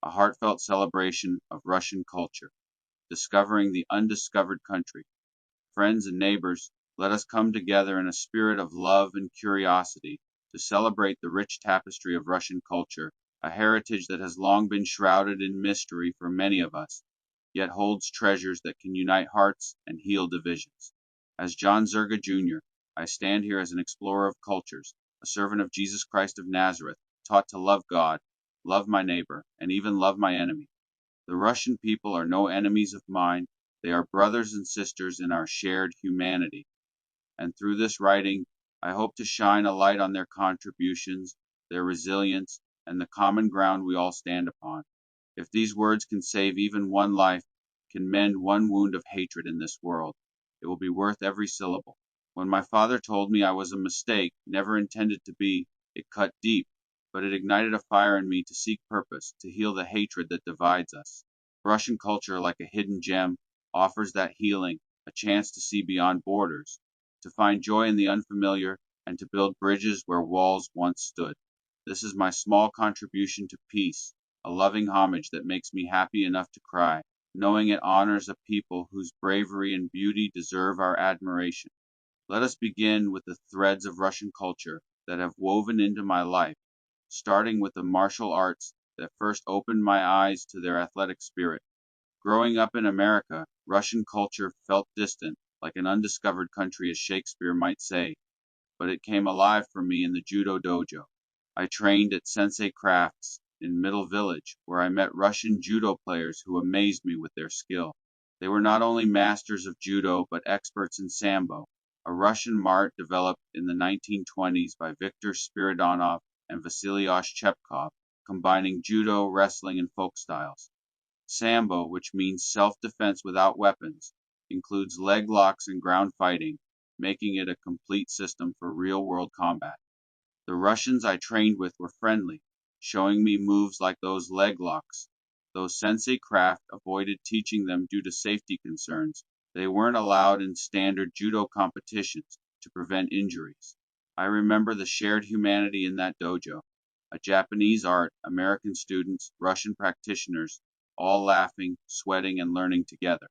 a heartfelt celebration of Russian culture, discovering the undiscovered country. Friends and neighbors, let us come together in a spirit of love and curiosity to celebrate the rich tapestry of Russian culture, a heritage that has long been shrouded in mystery for many of us, yet holds treasures that can unite hearts and heal divisions. As John Zerga Jr., I stand here as an explorer of cultures, a servant of Jesus Christ of Nazareth, taught to love God, love my neighbor, and even love my enemy. The Russian people are no enemies of mine, they are brothers and sisters in our shared humanity. And through this writing, I hope to shine a light on their contributions, their resilience, and the common ground we all stand upon. If these words can save even one life, can mend one wound of hatred in this world, it will be worth every syllable. When my father told me I was a mistake, never intended to be, it cut deep, but it ignited a fire in me to seek purpose, to heal the hatred that divides us. Russian culture, like a hidden gem, offers that healing, a chance to see beyond borders, to find joy in the unfamiliar, and to build bridges where walls once stood. This is my small contribution to peace, a loving homage that makes me happy enough to cry, knowing it honors a people whose bravery and beauty deserve our admiration. Let us begin with the threads of Russian culture that have woven into my life, starting with the martial arts that first opened my eyes to their athletic spirit. Growing up in America, Russian culture felt distant, like an undiscovered country, as Shakespeare might say, but it came alive for me in the judo dojo. I trained at Sensei Crafts in Middle Village, where I met Russian judo players who amazed me with their skill. They were not only masters of judo, but experts in sambo, a Russian art developed in the 1920s by Viktor Spiridonov and Vasily Oshchepkov, combining judo, wrestling, and folk styles. Sambo, which means self-defense without weapons, includes leg locks and ground fighting, making it a complete system for real-world combat. The Russians I trained with were friendly, showing me moves like those leg locks. Though Sensei Craft avoided teaching them due to safety concerns, they weren't allowed in standard judo competitions to prevent injuries. I remember the shared humanity in that dojo, a Japanese art, American students, Russian practitioners, all laughing, sweating, and learning together.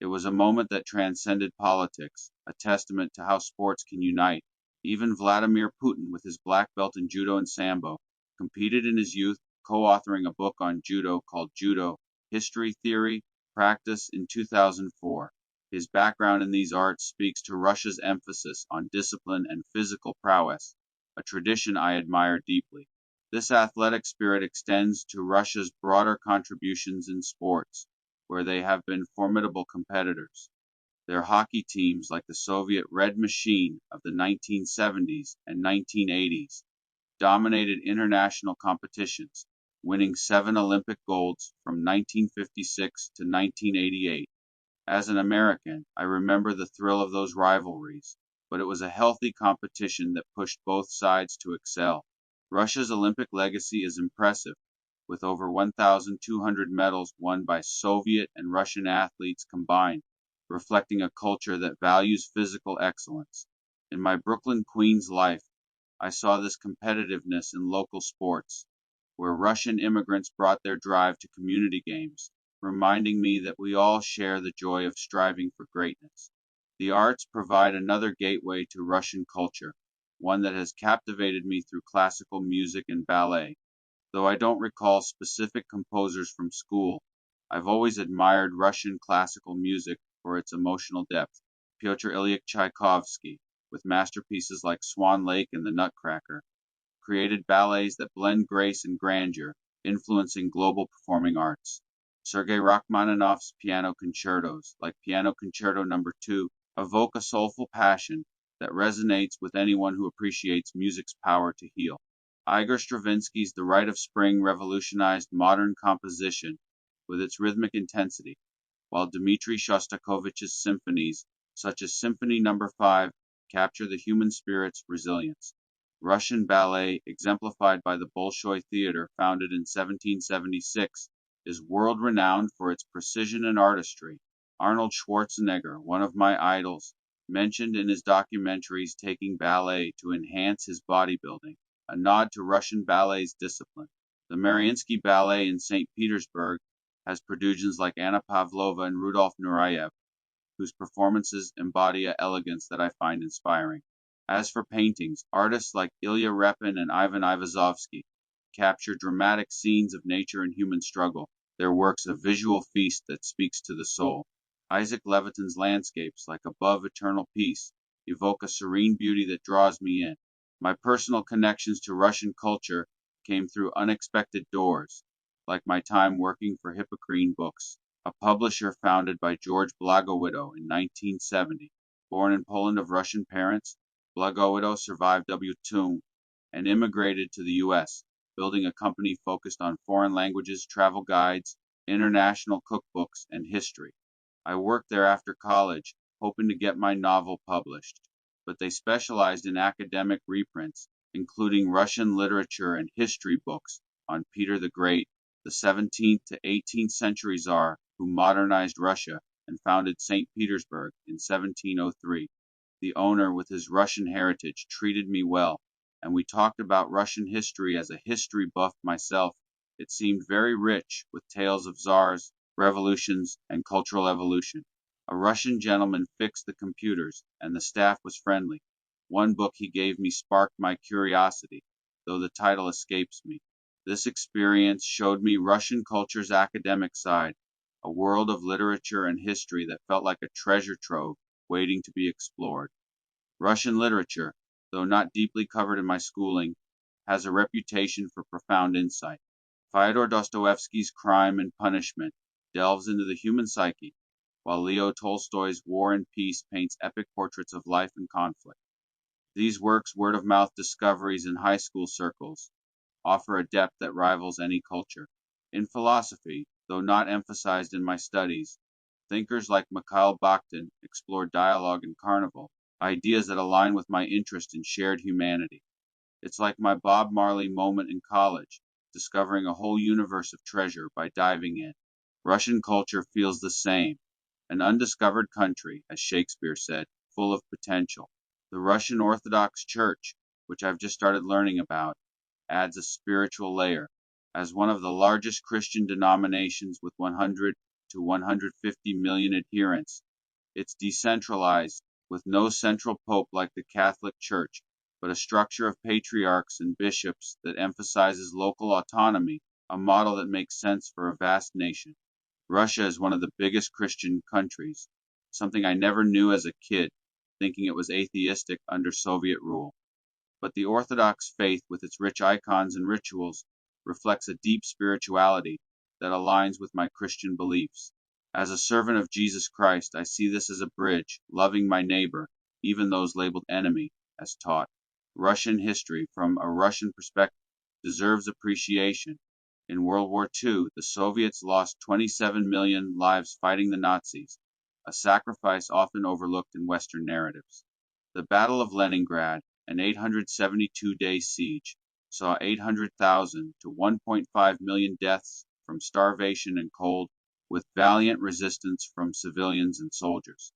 It was a moment that transcended politics, a testament to how sports can unite. Even Vladimir Putin, with his black belt in judo and sambo, competed in his youth, co-authoring a book on judo called Judo: History, Theory, Practice in 2004. His background in these arts speaks to Russia's emphasis on discipline and physical prowess, a tradition I admire deeply. This athletic spirit extends to Russia's broader contributions in sports, where they have been formidable competitors. Their hockey teams, like the Soviet Red Machine of the 1970s and 1980s, dominated international competitions, winning 7 Olympic golds from 1956 to 1988. As an American, I remember the thrill of those rivalries, but it was a healthy competition that pushed both sides to excel. Russia's Olympic legacy is impressive, with over 1,200 medals won by Soviet and Russian athletes combined, reflecting a culture that values physical excellence. In my Brooklyn, Queens life, I saw this competitiveness in local sports, where Russian immigrants brought their drive to community games, reminding me that we all share the joy of striving for greatness. The arts provide another gateway to Russian culture, one that has captivated me through classical music and ballet. Though I don't recall specific composers from school, I've always admired Russian classical music for its emotional depth. Pyotr Ilyich Tchaikovsky, with masterpieces like Swan Lake and The Nutcracker, created ballets that blend grace and grandeur, influencing global performing arts. Sergei Rachmaninoff's piano concertos, like Piano Concerto No. 2, evoke a soulful passion that resonates with anyone who appreciates music's power to heal. Igor Stravinsky's The Rite of Spring revolutionized modern composition with its rhythmic intensity, while Dmitri Shostakovich's symphonies, such as Symphony No. 5, capture the human spirit's resilience. Russian ballet, exemplified by the Bolshoi Theater founded in 1776, is world-renowned for its precision and artistry. Arnold Schwarzenegger, one of my idols, mentioned in his documentaries taking ballet to enhance his bodybuilding, a nod to Russian ballet's discipline. The Mariinsky Ballet in St. Petersburg has productions like Anna Pavlova and Rudolf Nureyev, whose performances embody a elegance that I find inspiring. As for paintings, artists like Ilya Repin and Ivan Ivazovsky capture dramatic scenes of nature and human struggle, their works a visual feast that speaks to the soul. Isaac Leviton's landscapes, like Above Eternal Peace, evoke a serene beauty that draws me in. My personal connections to Russian culture came through unexpected doors, like my time working for Hippocrene Books, a publisher founded by George Blagowidow in 1970. Born in Poland of Russian parents, Blagowidow survived W2 and immigrated to the U.S., building a company focused on foreign languages, travel guides, international cookbooks, and history. I worked there after college, hoping to get my novel published, but they specialized in academic reprints, including Russian literature and history books on Peter the Great, the 17th to 18th century Tsar who modernized Russia and founded St. Petersburg in 1703. The owner, with his Russian heritage, treated me well, and we talked about Russian history. As a history buff myself, it seemed very rich with tales of czars, revolutions, and cultural evolution. A Russian gentleman fixed the computers, and the staff was friendly. One book he gave me sparked my curiosity, though the title escapes me. This experience showed me Russian culture's academic side, a world of literature and history that felt like a treasure trove waiting to be explored. Russian literature, though not deeply covered in my schooling, has a reputation for profound insight. Fyodor Dostoevsky's Crime and Punishment delves into the human psyche, while Leo Tolstoy's War and Peace paints epic portraits of life and conflict. These works, word of mouth discoveries in high school circles, offer a depth that rivals any culture. In philosophy, though not emphasized in my studies, thinkers like Mikhail Bakhtin explore dialogue and carnival, ideas that align with my interest in shared humanity. It's like my Bob Marley moment in college, discovering a whole universe of treasure by diving in. Russian culture feels the same, an undiscovered country, as Shakespeare said, full of potential. The Russian Orthodox Church, which I've just started learning about, adds a spiritual layer. As one of the largest Christian denominations with 100 to 150 million adherents, it's decentralized, with no central pope like the Catholic Church, but a structure of patriarchs and bishops that emphasizes local autonomy, a model that makes sense for a vast nation. Russia is one of the biggest Christian countries, something I never knew as a kid, thinking it was atheistic under Soviet rule. But the Orthodox faith, with its rich icons and rituals, reflects a deep spirituality that aligns with my Christian beliefs. As a servant of Jesus Christ, I see this as a bridge, loving my neighbor, even those labeled enemy, as taught. Russian history, from a Russian perspective, deserves appreciation. In World War II, the Soviets lost 27 million lives fighting the Nazis, a sacrifice often overlooked in Western narratives. The Battle of Leningrad, an 872-day siege, saw 800,000 to 1.5 million deaths from starvation and cold, with valiant resistance from civilians and soldiers.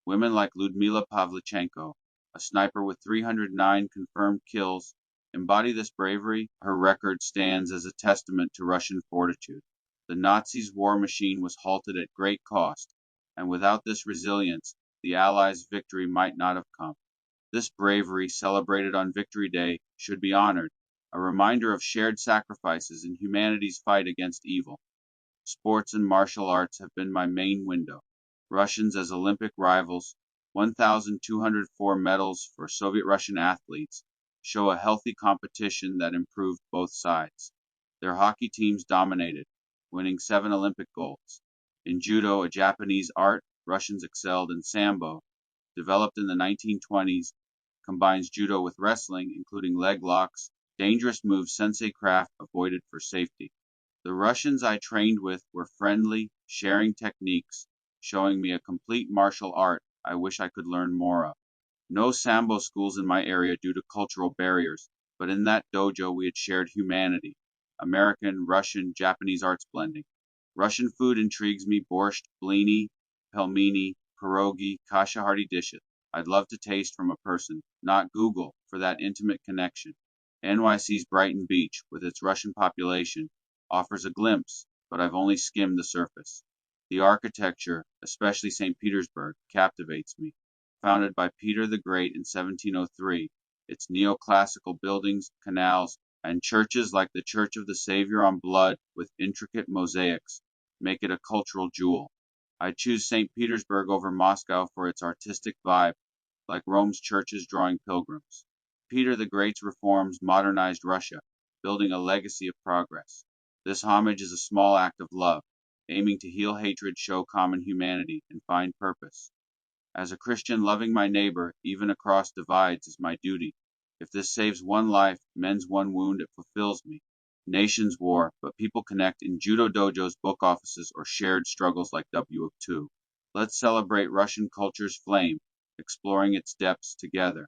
Women like Ludmila Pavlichenko, a sniper with 309 confirmed kills, embody this bravery. Her record stands as a testament to Russian fortitude. The Nazis' war machine was halted at great cost, and without this resilience, the Allies' victory might not have come. This bravery, celebrated on Victory Day, should be honored, a reminder of shared sacrifices in humanity's fight against evil. Sports and martial arts have been my main window. Russians as Olympic rivals, 1,204 medals for Soviet Russian athletes, show a healthy competition that improved both sides. Their hockey teams dominated, winning 7 Olympic golds. In judo, a Japanese art, Russians excelled in sambo, developed in the 1920s, combines judo with wrestling, including leg locks, dangerous moves sensei craft avoided for safety. The Russians I trained with were friendly, sharing techniques, showing me a complete martial art I wish I could learn more of. No sambo schools in my area due to cultural barriers, but in that dojo we had shared humanity, American, Russian, Japanese arts blending. Russian food intrigues me: borscht, blini, pelmeni, pierogi, kasha hearty dishes I'd love to taste from a person, not Google, for that intimate connection. NYC's Brighton Beach, with its Russian population, offers a glimpse, but I've only skimmed the surface. The architecture, especially St. Petersburg, captivates me. Founded by Peter the Great in 1703, its neoclassical buildings, canals, and churches like the Church of the Savior on Blood with intricate mosaics make it a cultural jewel. I choose St. Petersburg over Moscow for its artistic vibe, like Rome's churches drawing pilgrims. Peter the Great's reforms modernized Russia, building a legacy of progress. This homage is a small act of love, aiming to heal hatred, show common humanity, and find purpose. As a Christian, loving my neighbor, even across divides, is my duty. If this saves one life, mends one wound, it fulfills me. Nations war, but people connect in judo dojos, book offices, or shared struggles like W of 2. Let's celebrate Russian culture's flame, exploring its depths together.